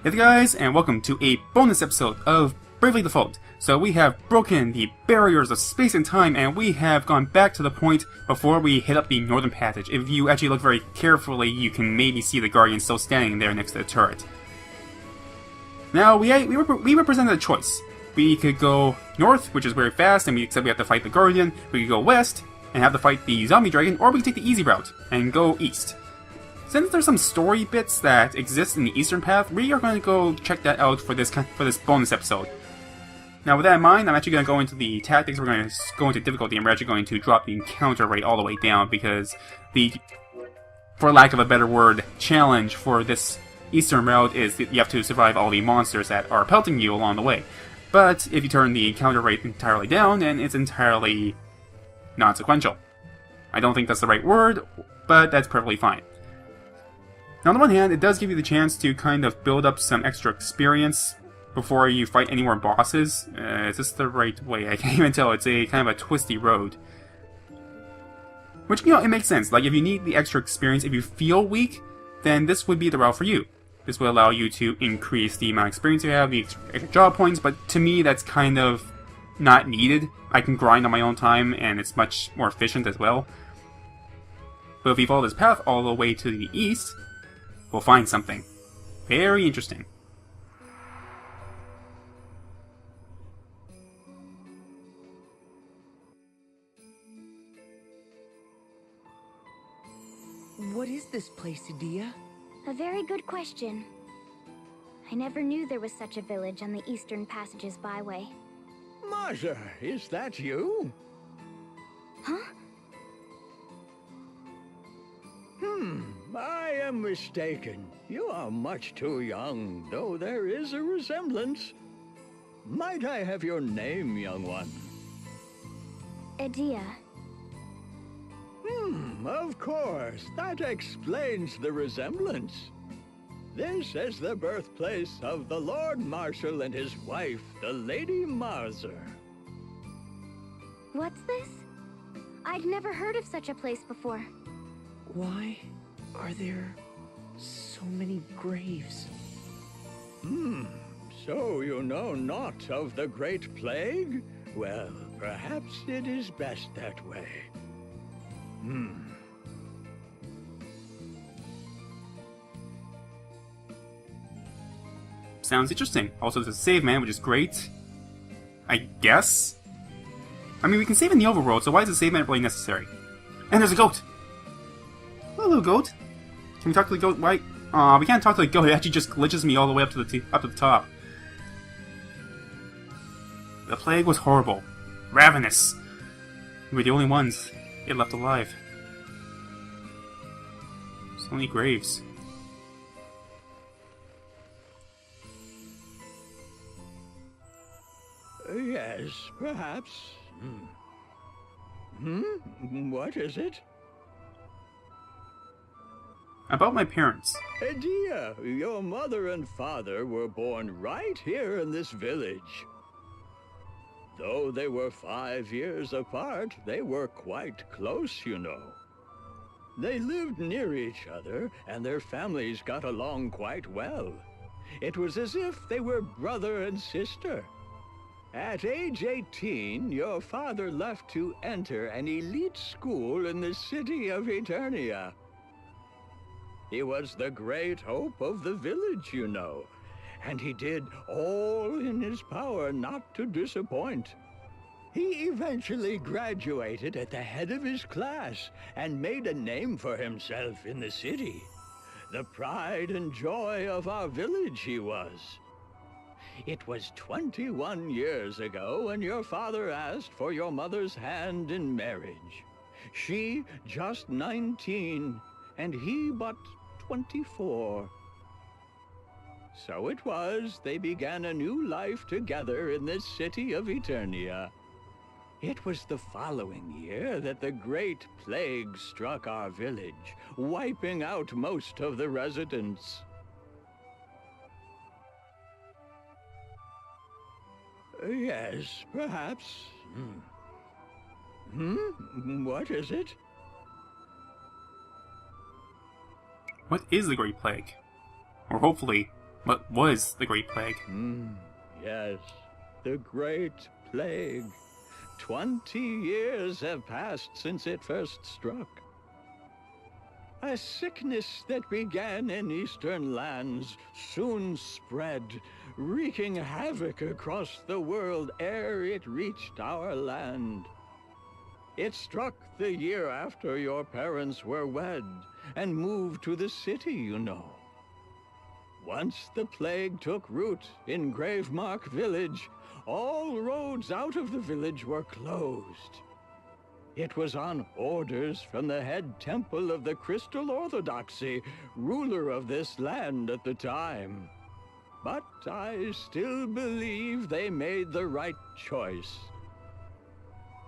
Hey there guys, and welcome to a bonus episode of Bravely Default. So we have broken the barriers of space and time, and we have gone back to the point before we hit up the Northern Passage. If you actually look very carefully, you can maybe see the Guardian still standing there next to the turret. Now, we were presented a choice. We could go north, which is very fast, and except we have to fight the Guardian. We could go west, and have to fight the Zombie Dragon, or we could take the easy route, and go east. Since there's some story bits that exist in the Eastern Path, we are going to go check that out for this bonus episode. Now, with that in mind, I'm actually going to go into the tactics. We're going to go into difficulty, and we're actually going to drop the encounter rate all the way down because the, for lack of a better word, challenge for this Eastern route is that you have to survive all the monsters that are pelting you along the way. But if you turn the encounter rate entirely down, then it's entirely non-sequential. I don't think that's the right word, but that's perfectly fine. Now, on the one hand, it does give you the chance to kind of build up some extra experience before you fight any more bosses. Is this the right way? I can't even tell. It's a kind of a twisty road. Which, you know, it makes sense. Like, if you need the extra experience, if you feel weak, then this would be the route for you. This will allow you to increase the amount of experience you have, the extra job points, but to me, that's kind of not needed. I can grind on my own time, and it's much more efficient as well. But if we follow this path all the way to the east, we'll find something very interesting. What is this place, Adia? A very good question. I never knew there was such a village on the Eastern Passage's byway. Marja, is that you? Huh? I am mistaken. You are much too young, though there is a resemblance. Might I have your name, young one? Adia. Of course. That explains the resemblance. This is the birthplace of the Lord Marshal and his wife, the Lady Marzer. What's this? I'd never heard of such a place before. Why are there so many graves? So you know naught of the Great Plague? Well, perhaps it is best that way. Sounds interesting. Also, there's a save man, which is great. I guess? I mean, we can save in the overworld, so why is the save man really necessary? And there's a goat! Hello, goat. Can we talk to the goat? Why? Aw, we can't talk to the goat. It actually just glitches me all the way up to the top. The plague was horrible. Ravenous. We were the only ones it left alive. So many graves. Yes, perhaps. What is it? About my parents. Adia, your mother and father were born right here in this village. Though they were 5 years apart, they were quite close, you know. They lived near each other, and their families got along quite well. It was as if they were brother and sister. At age 18, your father left to enter an elite school in the city of Eternia. He was the great hope of the village, you know, and he did all in his power not to disappoint. He eventually graduated at the head of his class and made a name for himself in the city. The pride and joy of our village he was. It was 21 years ago when your father asked for your mother's hand in marriage. She just 19, and he but 24. So it was they began a new life together in this city of Eternia. It was the following year that the Great Plague struck our village, wiping out most of the residents. Yes, perhaps. What is it? What is the Great Plague? Or hopefully, What was the Great Plague? Yes, the Great Plague. 20 years have passed since it first struck. A sickness that began in eastern lands soon spread, wreaking havoc across the world ere it reached our land. It struck the year after your parents were wed and moved to the city, you know. Once the plague took root in Gravemark Village, all roads out of the village were closed. It was on orders from the head temple of the Crystal Orthodoxy, ruler of this land at the time. But I still believe they made the right choice.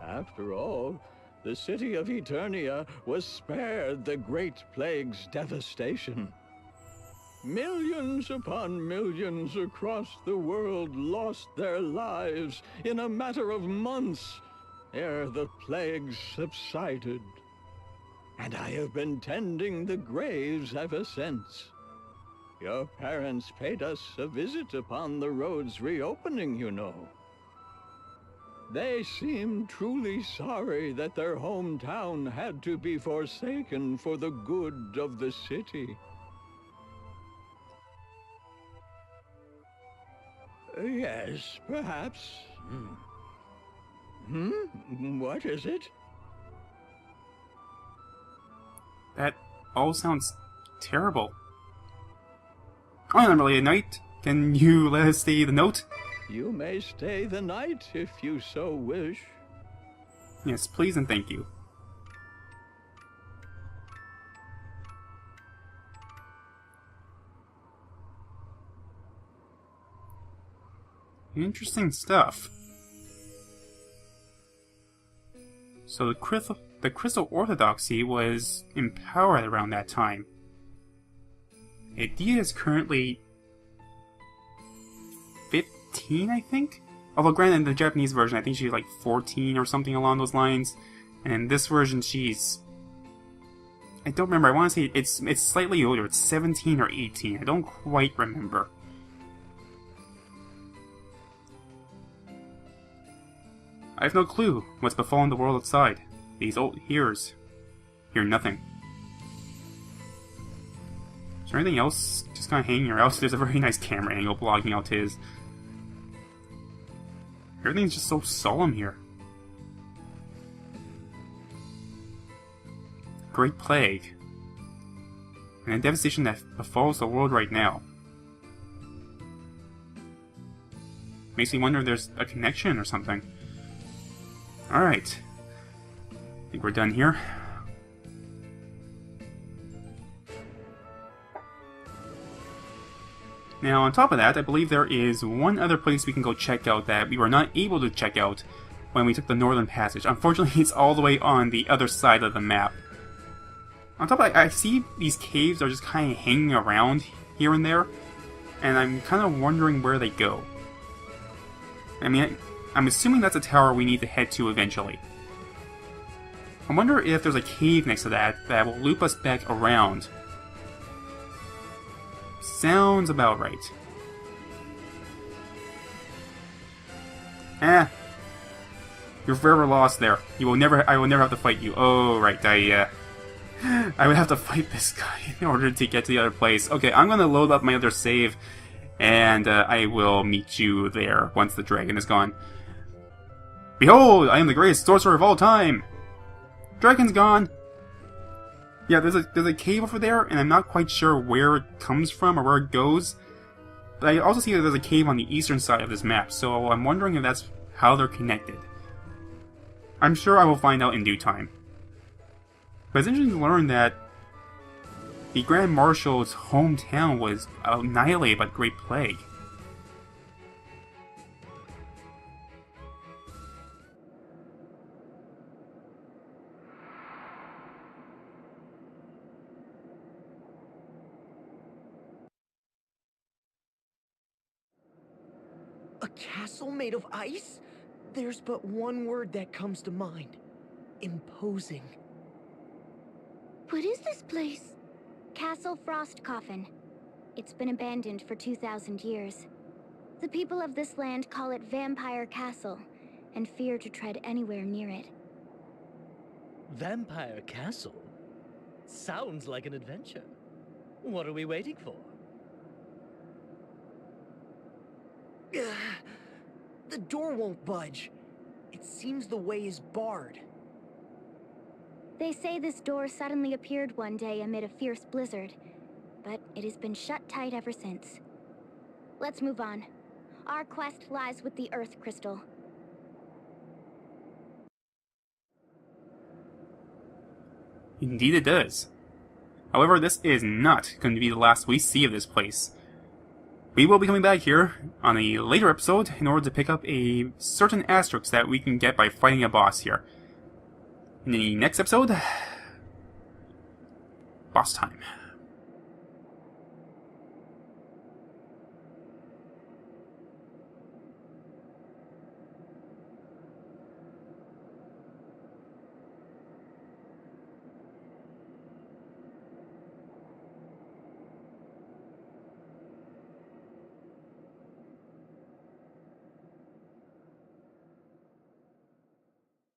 After all, the city of Eternia was spared the Great Plague's devastation. Millions upon millions across the world lost their lives in a matter of months ere the plague subsided. And I have been tending the graves ever since. Your parents paid us a visit upon the road's reopening, you know. They seemed truly sorry that their hometown had to be forsaken for the good of the city. Yes, perhaps. What is it? That all sounds terrible. Unrelated night, can you let us stay the note? You may stay the night if you so wish. Yes, please and thank you. Interesting stuff. So the Crystal Orthodoxy was empowered around that time. Idea is currently 15, I think? Although granted, in the Japanese version, I think she's like 14 or something along those lines. And in this version, she's... I don't remember. I want to say it's slightly older. It's 17 or 18. I don't quite remember. I have no clue what's befallen the world outside. These old ears hear nothing. Is there anything else just kind of hanging around? There's a very nice camera angle blocking out Tiz. Everything's just so solemn here. Great Plague. And a devastation that befalls the world right now. Makes me wonder if there's a connection or something. Alright. I think we're done here. Now, on top of that, I believe there is one other place we can go check out that we were not able to check out when we took the Northern Passage. Unfortunately, it's all the way on the other side of the map. On top of that, I see these caves are just kind of hanging around here and there, and I'm kind of wondering where they go. I mean, I'm assuming that's a tower we need to head to eventually. I wonder if there's a cave next to that that will loop us back around. Sounds about right. You're forever lost there. I will never have to fight you. Oh, right, I would have to fight this guy in order to get to the other place. Okay, I'm gonna load up my other save, and I will meet you there once the dragon is gone. Behold, I am the greatest sorcerer of all time! Dragon's gone! Yeah, there's a cave over there, and I'm not quite sure where it comes from or where it goes. But I also see that there's a cave on the eastern side of this map, so I'm wondering if that's how they're connected. I'm sure I will find out in due time. But it's interesting to learn that the Grand Marshal's hometown was annihilated by the Great Plague. A castle made of ice? There's but one word that comes to mind. Imposing. What is this place? Castle Frost Coffin. It's been abandoned for 2,000 years. The people of this land call it Vampire Castle, and fear to tread anywhere near it. Vampire Castle? Sounds like an adventure. What are we waiting for? The door won't budge. It seems the way is barred. They say this door suddenly appeared one day amid a fierce blizzard, but it has been shut tight ever since. Let's move on. Our quest lies with the Earth Crystal. Indeed it does. However, this is not going to be the last we see of this place. We will be coming back here on a later episode in order to pick up a certain asterisk that we can get by fighting a boss here. In the next episode, boss time.